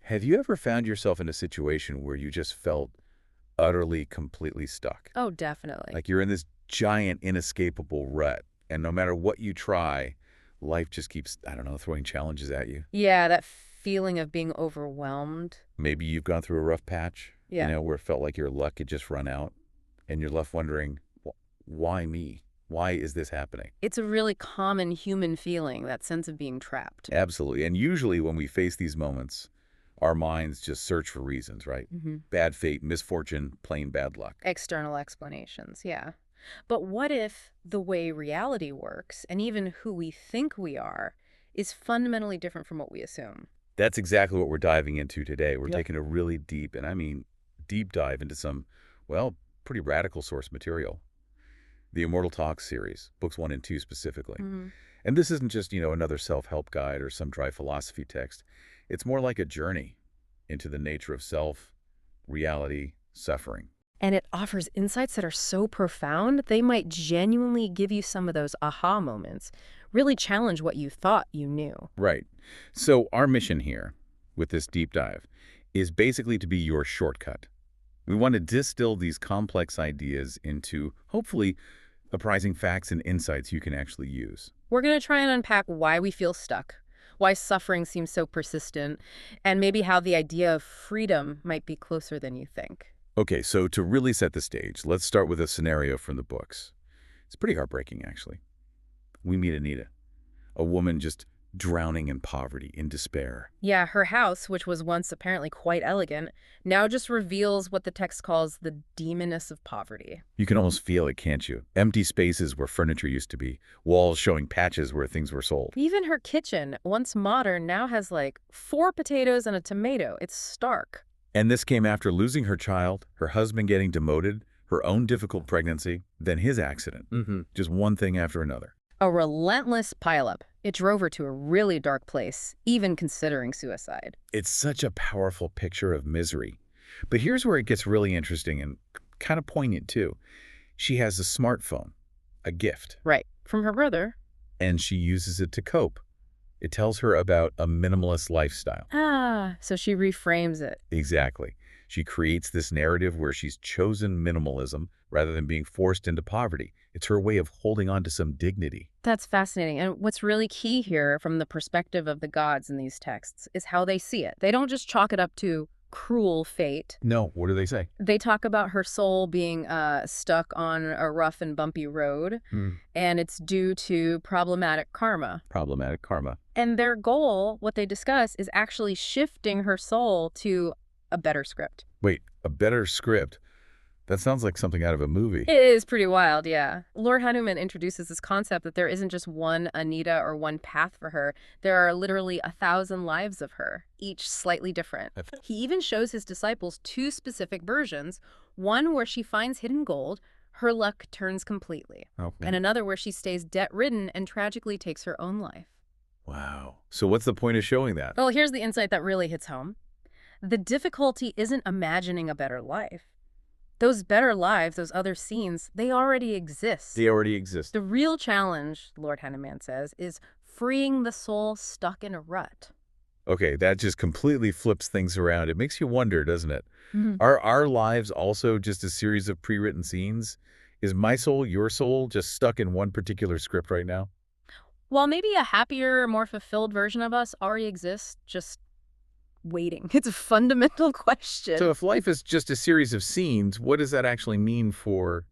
Have you ever found yourself in a situation where you just felt utterly, completely stuck? Oh, definitely. Like you're in this giant, inescapable rut, and no matter what you try, life just keeps, I don't know, throwing challenges at you. Yeah, that feeling of being overwhelmed. Maybe you've gone through a rough patch, Yeah. where it felt like your luck had just run out, and you're left wondering, Why me? Why is this happening?" It's a really common human feeling, that sense of being trapped. Absolutely. And usually when we face these moments, our minds just search for reasons, right? hmm Bad fate, misfortune, plain bad luck. External explanations, yeah. But what if the way reality works, and even who we think we are, is fundamentally different from what we assume? That's exactly what we're diving into today. We're Yep. taking a really deep, and I mean deep dive into some, well, pretty radical source material. The Immortal Talks series, books 1 and 2 specifically. hmm And this isn't just, another self-help guide or some dry philosophy text. It's more like a journey into the nature of self, reality, suffering. And it offers insights that are so profound, they might genuinely give you some of those aha moments, really challenge what you thought you knew. Right. So our mission here with this deep dive is basically to be your shortcut. We want to distill these complex ideas into, hopefully, surprising facts and insights you can actually use. We're going to try and unpack why we feel stuck, why suffering seems so persistent, and maybe how the idea of freedom might be closer than you think. Okay, so to really set the stage, let's start with a scenario from the books. It's pretty heartbreaking, actually. We meet Anita, a woman just drowning in poverty, in despair. Yeah, her house, which was once apparently quite elegant, now just reveals what the text calls the demoness of poverty. You can almost feel it, can't you? Empty spaces where furniture used to be, walls showing patches where things were sold. Even her kitchen, once modern, now has like 4 potatoes and a tomato. It's stark. And this came after losing her child, her husband getting demoted, her own difficult pregnancy, then his accident. Just one thing after another. A relentless pileup. It drove her to a really dark place, even considering suicide. It's such a powerful picture of misery. But here's where it gets really interesting and kind of poignant, too. She has a smartphone, a gift, Right. From her brother. and she uses it to cope. It tells her about a minimalist lifestyle. So she reframes it. Exactly. She creates this narrative where she's chosen minimalism rather than being forced into poverty. It's her way of holding on to some dignity. That's fascinating. And what's really key here from the perspective of the gods in these texts is how they see it. They don't just chalk it up to cruel fate. No, what do they say? They talk about her soul being stuck on a rough and bumpy road, and it's due to problematic karma. Problematic karma. And their goal, what they discuss, is actually shifting her soul to a better script. Wait, a better script? That sounds like something out of a movie. It is pretty wild, yeah. Lord Hanuman introduces this concept that there isn't just one Anita or one path for her. There are literally 1,000 lives of her, each slightly different. He even shows his disciples 2 specific versions, one where she finds hidden gold, her luck turns completely, and another where she stays debt-ridden and tragically takes her own life. Wow. So what's the point of showing that? Well, here's the insight that really hits home. The difficulty isn't imagining a better life. Those better lives, those other scenes, they already exist. They already exist. The real challenge, Lord Hanuman says, is freeing the soul stuck in a rut. Okay, that just completely flips things around. It makes you wonder, doesn't it? Mhm. Are our lives also just a series of pre-written scenes? Is my soul, your soul, just stuck in one particular script right now? While maybe a happier, more fulfilled version of us already exists, just waiting. It's a fundamental question. So if life is just a series of scenes, what does that actually mean for,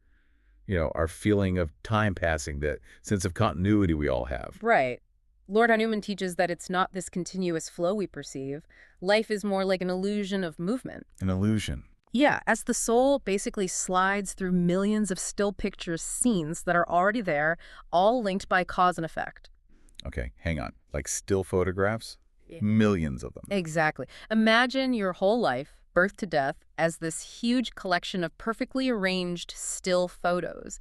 our feeling of time passing, that sense of continuity we all have? Right. Lord Hanuman teaches that it's not this continuous flow we perceive. Life is more like an illusion of movement. An illusion. Yeah, as the soul basically slides through millions of still pictures, scenes that are already there, all linked by cause and effect. Okay, hang on. Like still photographs? Yeah. Millions of them. Exactly. Imagine your whole life, birth to death, as this huge collection of perfectly arranged still photos.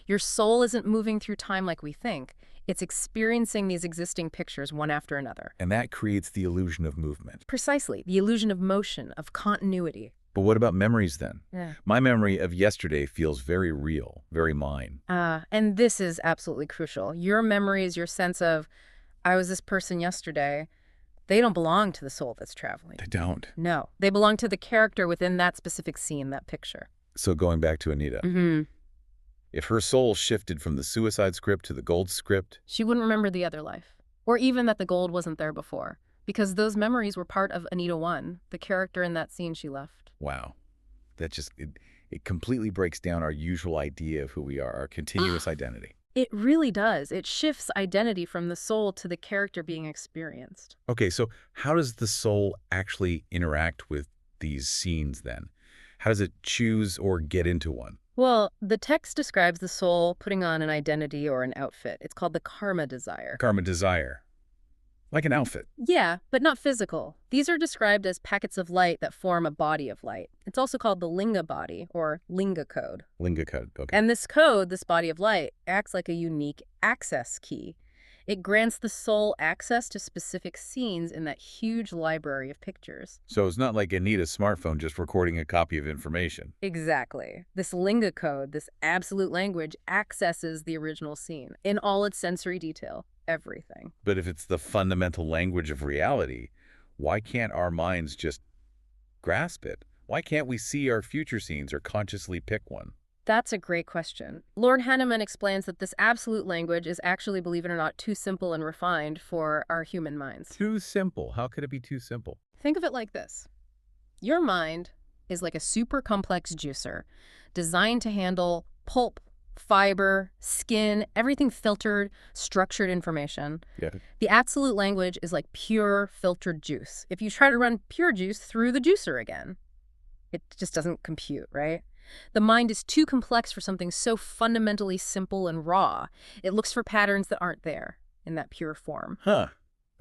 Your soul isn't moving through time like we think. It's experiencing these existing pictures one after another. And that creates the illusion of movement. Precisely. The illusion of motion, of continuity. But what about memories then? Yeah. My memory of yesterday feels very real, very mine. And this is absolutely crucial. Your memory is your sense of, I was this person yesterday. They don't belong to the soul that's traveling. They don't. No, they belong to the character within that specific scene, that picture. So going back to Anita, if her soul shifted from the suicide script to the gold script, she wouldn't remember the other life, or even that the gold wasn't there before, because those memories were part of Anita 1, the character in that scene she left. wow, that just, it completely breaks down our usual idea of who we are, our continuous identity. It really does. It shifts identity from the soul to the character being experienced. Okay, so how does the soul actually interact with these scenes then? How does it choose or get into one? Well, the text describes the soul putting on an identity or an outfit. It's called the karma desire. Karma desire. Like an outfit. Yeah, but not physical. These are described as packets of light that form a body of light. It's also called the linga body, or linga code. Linga code, okay. And this code, this body of light, acts like a unique access key. It grants the soul access to specific scenes in that huge library of pictures. So it's not like Anita's smartphone just recording a copy of information. Exactly. This linga code, this absolute language, accesses the original scene in all its sensory detail, everything. But if it's the fundamental language of reality, why can't our minds just grasp it? Why can't we see our future scenes or consciously pick one? That's a great question. Lord Hanneman explains that this absolute language is actually, believe it or not, too simple and refined for our human minds. Too simple. How could it be too simple? Think of it like this. Your mind is like a super complex juicer designed to handle pulp, fiber, skin, everything filtered, structured information. Yeah. The absolute language is like pure filtered juice. If you try to run pure juice through the juicer again, it just doesn't compute, right? The mind is too complex for something so fundamentally simple and raw. It looks for patterns that aren't there in that pure form. Huh.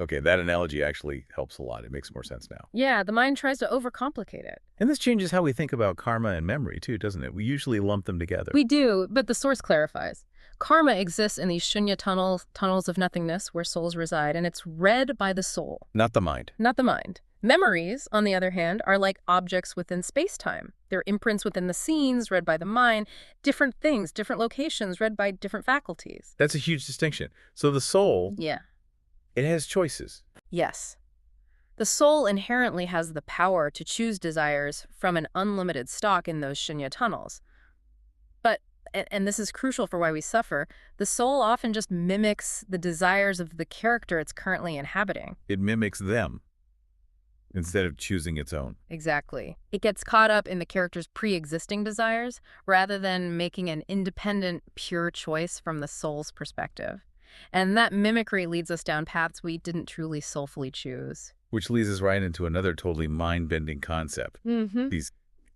Okay, that analogy actually helps a lot. It makes more sense now. Yeah, the mind tries to overcomplicate it. And this changes how we think about karma and memory, too, doesn't it? We usually lump them together. We do, but the source clarifies. Karma exists in these shunya tunnels of nothingness where souls reside, and it's read by the soul. Not the mind. Not the mind. Memories, on the other hand, are like objects within space-time. They're imprints within the scenes, read by the mind, different things, different locations, read by different faculties. That's a huge distinction. So the soul, Yeah. it has choices. Yes. The soul inherently has the power to choose desires from an unlimited stock in those shunya tunnels. But, and this is crucial for why we suffer, the soul often just mimics the desires of the character it's currently inhabiting. It mimics them instead of choosing its own. Exactly. It gets caught up in the character's pre-existing desires rather than making an independent, pure choice from the soul's perspective. And that mimicry leads us down paths we didn't truly soulfully choose. Which leads us right into another totally mind-bending concept. Mm-hmm. These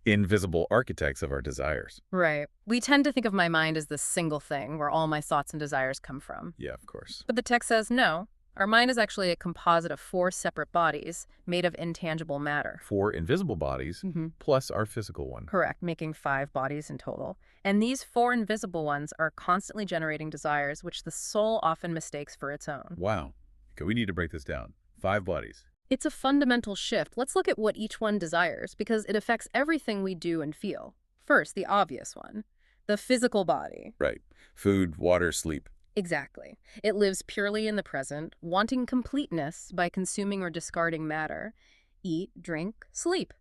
invisible architects of our desires. Right. We tend to think of my mind as this single thing where all my thoughts and desires come from. Yeah, of course. But the text says no. Our mind is actually a composite of 4 separate bodies made of intangible matter. 4 invisible bodies plus our physical one. Correct, making 5 bodies in total. And these 4 invisible ones are constantly generating desires, which the soul often mistakes for its own. Wow. Okay, we need to break this down. 5 bodies. It's a fundamental shift. Let's look at what each one desires, because it affects everything we do and feel. First, the obvious one, the physical body. Right. Food, water, sleep. Exactly. It lives purely in the present, wanting completeness by consuming or discarding matter. Eat, drink, sleep.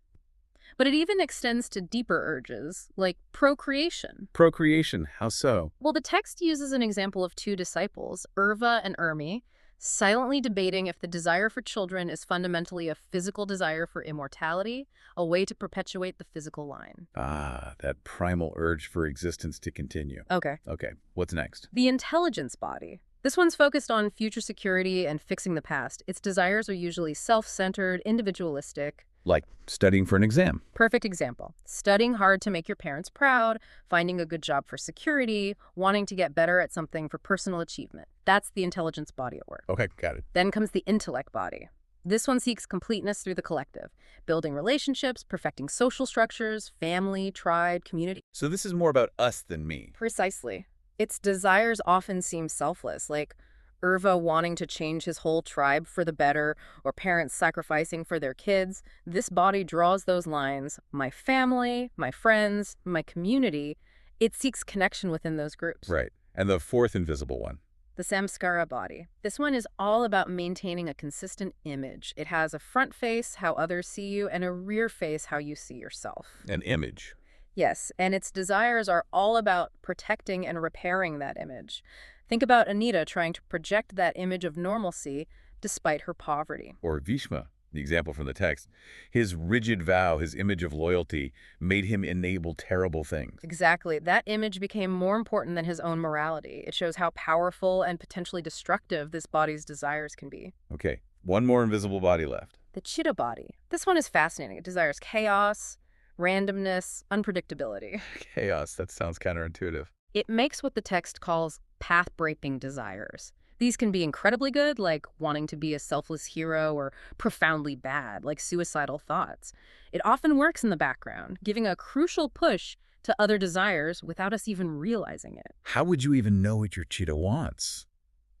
But it even extends to deeper urges, like procreation. Procreation, how so? Well, the text uses an example of 2 disciples, Urva and Ermi, silently debating if the desire for children is fundamentally a physical desire for immortality, a way to perpetuate the physical line. Ah, that primal urge for existence to continue. Okay. Okay, what's next? The intelligence body. This one's focused on future security and fixing the past. Its desires are usually self-centered, individualistic. Like studying for an exam. Perfect example. Studying hard to make your parents proud, finding a good job for security, wanting to get better at something for personal achievement. That's the intelligence body at work. Okay, got it. Then comes the intellect body. This one seeks completeness through the collective, building relationships, perfecting social structures, family, tribe, community. So this is more about us than me. Precisely. Its desires often seem selfless, like Urva wanting to change his whole tribe for the better, or parents sacrificing for their kids. This body draws those lines. My family, my friends, my community. It seeks connection within those groups. Right. And the 4th invisible one. The samskara body. This one is all about maintaining a consistent image. It has a front face, how others see you, and a rear face, how you see yourself. An image. Yes, and its desires are all about protecting and repairing that image. Think about Anita trying to project that image of normalcy despite her poverty. Or Vishma, the example from the text. His rigid vow, his image of loyalty, made him enable terrible things. Exactly. That image became more important than his own morality. It shows how powerful and potentially destructive this body's desires can be. Okay, one more invisible body left. The chitta body. This one is fascinating. It desires chaos, randomness, unpredictability. Chaos, that sounds counterintuitive. It makes what the text calls path-breaking desires. These can be incredibly good, like wanting to be a selfless hero, or profoundly bad, like suicidal thoughts. It often works in the background, giving a crucial push to other desires without us even realizing it. How would you even know what your cheetah wants?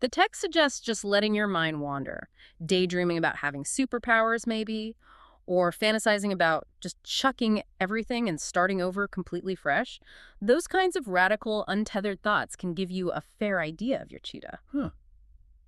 The text suggests just letting your mind wander, daydreaming about having superpowers maybe, or fantasizing about just chucking everything and starting over completely fresh. Those kinds of radical, untethered thoughts can give you a fair idea of your cheetah. Huh.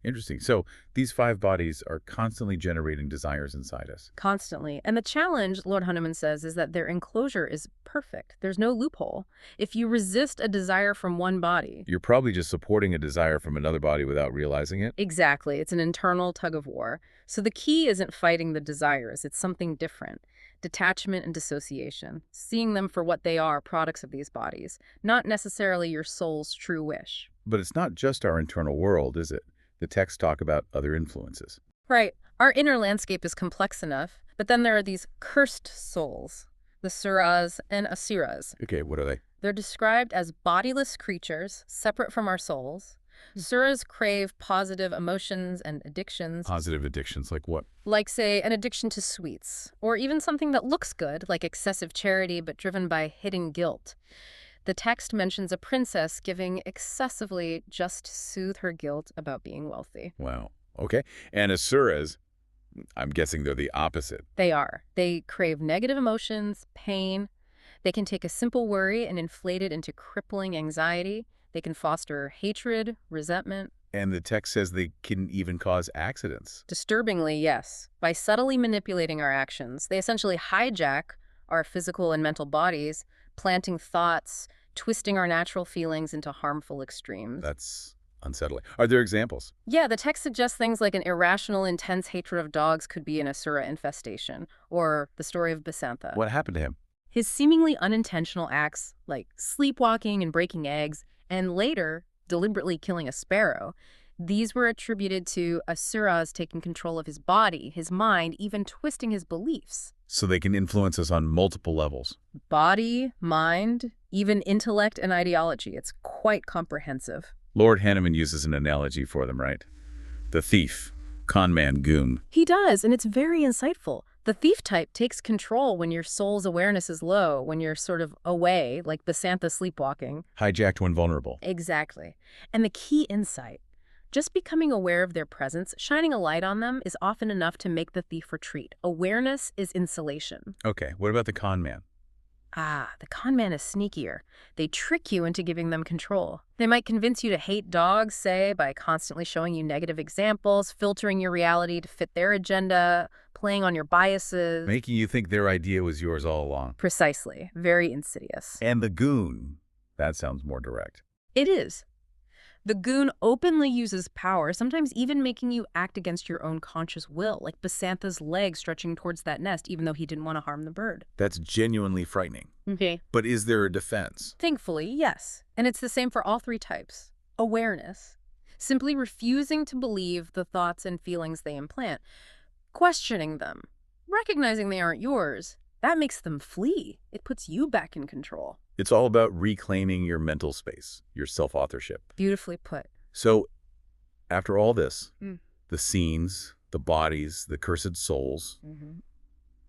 Interesting. So these 5 bodies are constantly generating desires inside us. Constantly. And the challenge, Lord Hanuman says, is that their enclosure is perfect. There's no loophole. If you resist a desire from one body... You're probably just supporting a desire from another body without realizing it. Exactly. It's an internal tug of war. So the key isn't fighting the desires. It's something different. Detachment and dissociation. Seeing them for what they are, products of these bodies. Not necessarily your soul's true wish. But it's not just our internal world, is it? The texts talk about other influences. Right. Our inner landscape is complex enough, but then there are these cursed souls, the suras and asuras. Okay, what are they? They're described as bodiless creatures, separate from our souls. Suras crave positive emotions and addictions. Positive addictions, like what? Like, say, an addiction to sweets, or even something that looks good, like excessive charity, but driven by hidden guilt. The text mentions a princess giving excessively just to soothe her guilt about being wealthy. Wow. Okay. And asuras, I'm guessing they're the opposite. They are. They crave negative emotions, pain. They can take a simple worry and inflate it into crippling anxiety. They can foster hatred, resentment. And the text says they can even cause accidents. Disturbingly, yes. By subtly manipulating our actions, they essentially hijack our physical and mental bodies, planting thoughts, twisting our natural feelings into harmful extremes. That's unsettling. Are there examples? Yeah, the text suggests things like an irrational, intense hatred of dogs could be an asura infestation, or the story of Basantha. What happened to him? His seemingly unintentional acts, like sleepwalking and breaking eggs, and later deliberately killing a sparrow, these were attributed to asuras taking control of his body, his mind, even twisting his beliefs. So they can influence us on multiple levels. Body, mind, even intellect and ideology. It's quite comprehensive. Lord Hanuman uses an analogy for them, right? The thief, con man, goon. He does, and it's very insightful. The thief type takes control when your soul's awareness is low, when you're sort of away, like Basantha sleepwalking. Hijacked when vulnerable. Exactly. And the key insight, just becoming aware of their presence, shining a light on them, is often enough to make the thief retreat. Awareness is insulation. Okay, what about the con man? The con man is sneakier. They trick you into giving them control. They might convince you to hate dogs, say, by constantly showing you negative examples, filtering your reality to fit their agenda, playing on your biases. Making you think their idea was yours all along. Precisely. Very insidious. And the goon. That sounds more direct. It is. The goon openly uses power, sometimes even making you act against your own conscious will, like Basantha's leg stretching towards that nest, even though he didn't want to harm the bird. That's genuinely frightening. Okay. But is there a defense? Thankfully, yes. And it's the same for all 3 types. Awareness. Simply refusing to believe the thoughts and feelings they implant. Questioning them. Recognizing they aren't yours. That makes them flee. It puts you back in control. It's all about reclaiming your mental space, your self-authorship. Beautifully put. So, after all this, the scenes, the bodies, the cursed souls,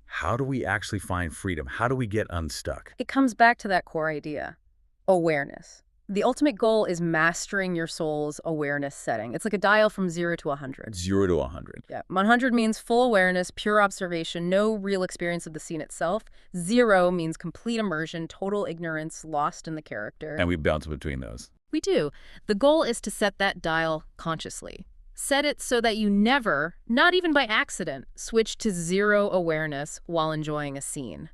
how do we actually find freedom? How do we get unstuck? It comes back to that core idea. Awareness. The ultimate goal is mastering your soul's awareness setting. It's like a dial from 0 to 100. 0 to 100. Yeah. 100 means full awareness, pure observation, no real experience of the scene itself. 0 means complete immersion, total ignorance, lost in the character. And we bounce between those. We do. The goal is to set that dial consciously. Set it so that you never, not even by accident, switch to zero awareness while enjoying a scene.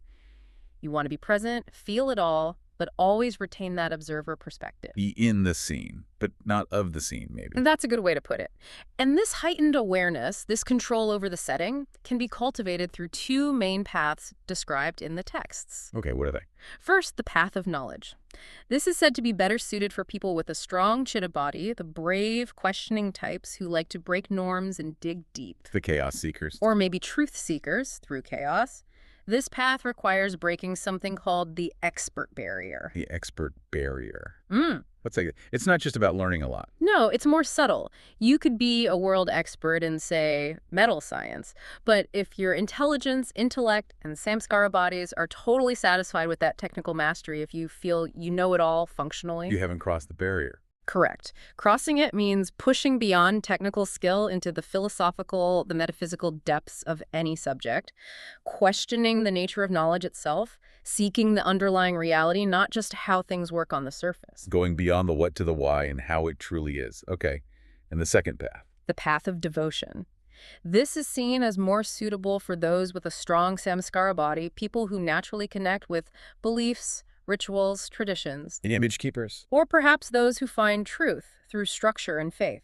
You want to be present, feel it all, but always retain that observer perspective. Be in the scene, but not of the scene, maybe. And that's a good way to put it. And this heightened awareness, this control over the setting, can be cultivated through two main paths described in the texts. Okay, what are they? First, the path of knowledge. This is said to be better suited for people with a strong chitta body, the brave, questioning types who like to break norms and dig deep. The chaos seekers. Or maybe truth seekers through chaos. This path requires breaking something called the expert barrier. The expert barrier. Mm. Let's say it's not just about learning a lot. No, it's more subtle. You could be a world expert in, say, metal science, but if your intelligence, intellect, and samskara bodies are totally satisfied with that technical mastery, if you feel you know it all functionally. You haven't crossed the barrier. Correct. Crossing it means pushing beyond technical skill into the philosophical, the metaphysical depths of any subject, questioning the nature of knowledge itself, seeking the underlying reality, not just how things work on the surface. Going beyond the what to the why and how it truly is. Okay. And the second path. The path of devotion. This is seen as more suitable for those with a strong samskara body, people who naturally connect with beliefs, rituals, traditions. The image keepers. Or perhaps those who find truth through structure and faith.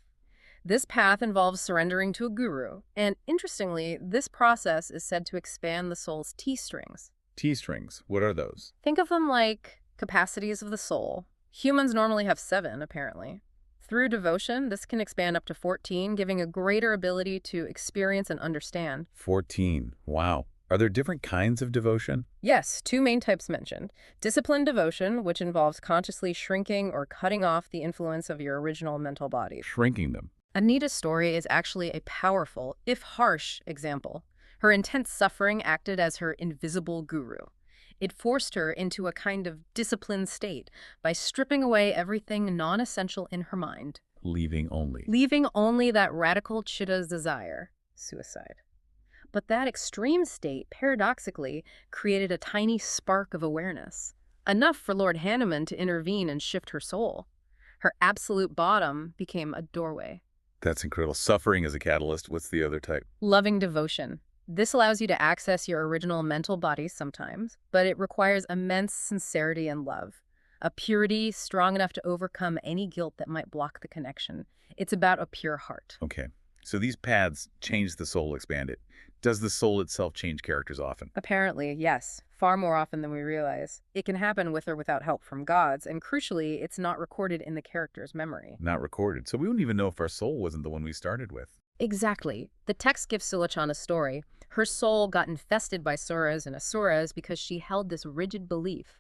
This path involves surrendering to a guru, and interestingly, this process is said to expand the soul's T-strings. T-strings. What are those? Think of them like capacities of the soul. Humans normally have 7, apparently. Through devotion, this can expand up to 14, giving a greater ability to experience and understand. 14. Wow. Are there different kinds of devotion? Yes, 2 main types mentioned. Disciplined devotion, which involves consciously shrinking or cutting off the influence of your original mental body. Shrinking them. Anita's story is actually a powerful, if harsh, example. Her intense suffering acted as her invisible guru. It forced her into a kind of disciplined state by stripping away everything non-essential in her mind. Leaving only that radical chitta's desire, suicide. But that extreme state, paradoxically, created a tiny spark of awareness, enough for Lord Hanuman to intervene and shift her soul. Her absolute bottom became a doorway. That's incredible. Suffering as a catalyst. What's the other type? Loving devotion. This allows you to access your original mental body sometimes, but it requires immense sincerity and love. A purity strong enough to overcome any guilt that might block the connection. It's about a pure heart. Okay. So these paths change the soul, expand it. Does the soul itself change characters often? Apparently, yes. Far more often than we realize. It can happen with or without help from gods, and crucially, it's not recorded in the character's memory. Not recorded. So we wouldn't even know if our soul wasn't the one we started with. Exactly. The text gives Sulochana a story. Her soul got infested by suras and asuras because she held this rigid belief.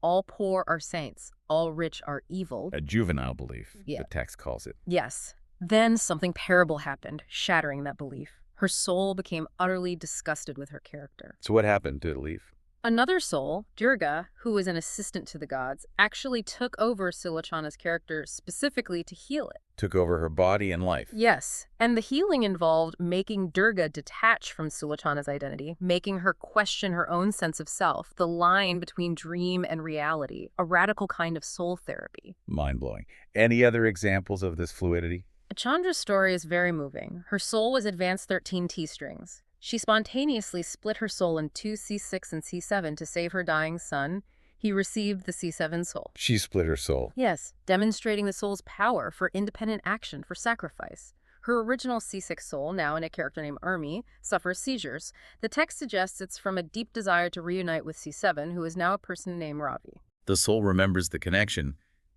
All poor are saints, all rich are evil. A juvenile belief, Yeah. the text calls it. Yes. Then something terrible happened, shattering that belief. Her soul became utterly disgusted with her character. So what happened? Did it leave? Another soul, Durga, who was an assistant to the gods, actually took over Sulochana's character specifically to heal it. Took over her body and life. Yes, and the healing involved making Durga detach from Sulochana's identity, making her question her own sense of self, the line between dream and reality, a radical kind of soul therapy. Mind-blowing. Any other examples of this fluidity? Chandra's story is very moving. Her soul was advanced 13 T-strings. She spontaneously split her soul in 2 C6 and C7 to save her dying son. He received the C7 soul. She split her soul. Yes, demonstrating the soul's power for independent action, for sacrifice. Her original C6 soul, now in a character named Urmi, suffers seizures. The text suggests it's from a deep desire to reunite with C7, who is now a person named Ravi. The soul remembers the connection,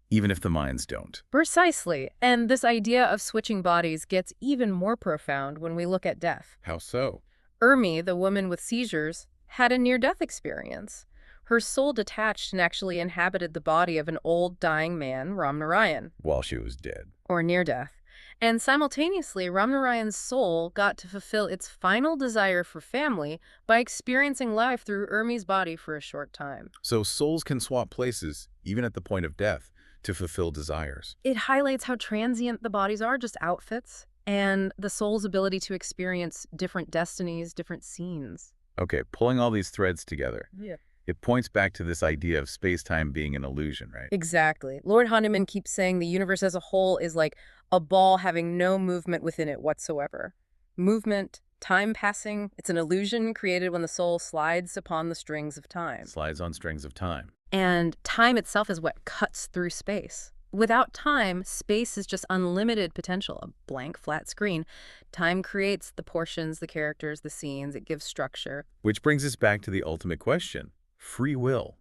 even if the minds don't. Precisely. And this idea of switching bodies gets even more profound when we look at death. How so? Urmi, the woman with seizures, had a near-death experience. Her soul detached and actually inhabited the body of an old, dying man, Ramnarayan. While she was dead. Or near death. And simultaneously, Ramnarayan's soul got to fulfill its final desire for family by experiencing life through Urmi's body for a short time. So souls can swap places, even at the point of death, to fulfill desires. It highlights how transient the bodies are, just outfits, and the soul's ability to experience different destinies, different scenes. Okay, pulling all these threads together. Yeah. It points back to this idea of space-time being an illusion, right? Exactly. Lord Hahnemann keeps saying the universe as a whole is like a ball having no movement within it whatsoever. Movement, time passing, it's an illusion created when the soul slides upon the strings of time. Slides on strings of time. And time itself is what cuts through space. Without time, space is just unlimited potential, a blank, flat screen. Time creates the portions, the characters, the scenes, it gives structure. Which brings us back to the ultimate question. Free will.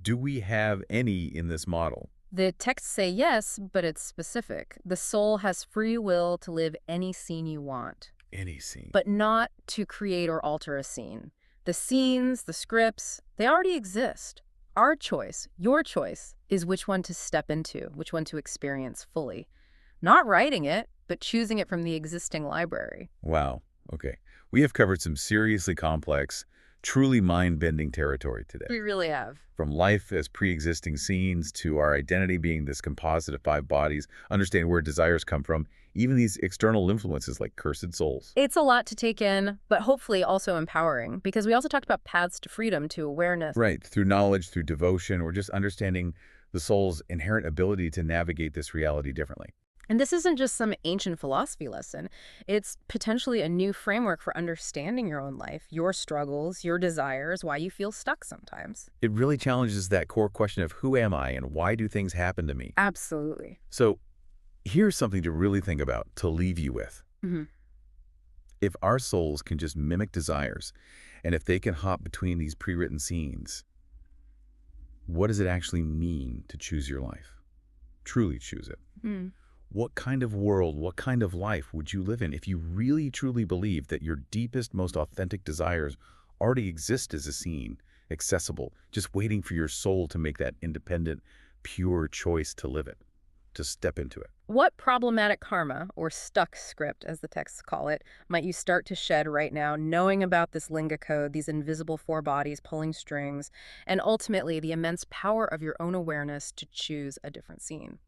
Do we have any in this model? The texts say yes, but it's specific. The soul has free will to live any scene you want, Any scene. but not to create or alter a scene. The scenes, the scripts, they already exist. Our choice, your choice, is which one to step into, which one to experience fully. Not writing it, but choosing it from the existing library. Wow. Okay. We have covered some seriously complex, truly mind-bending territory today. We really have. From life as pre-existing scenes to our identity being this composite of 5 bodies, understanding where desires come from, even these external influences like cursed souls. It's a lot to take in, but hopefully also empowering, because we also talked about paths to freedom, to awareness. Right. Through knowledge, through devotion, or just understanding the soul's inherent ability to navigate this reality differently. And this isn't just some ancient philosophy lesson. It's potentially a new framework for understanding your own life, your struggles, your desires, why you feel stuck sometimes. It really challenges that core question of who am I and why do things happen to me? Absolutely. So here's something to really think about, to leave you with. Mm-hmm. If our souls can just mimic desires, and if they can hop between these pre-written scenes, what does it actually mean to choose your life? Truly choose it. Mm. What kind of world, what kind of life would you live in if you really truly believe that your deepest, most authentic desires already exist as a scene, accessible, just waiting for your soul to make that independent, pure choice to live it, to step into it? What problematic karma, or stuck script as the texts call it, might you start to shed right now, knowing about this Linga code, these invisible 4 bodies pulling strings, and ultimately the immense power of your own awareness to choose a different scene?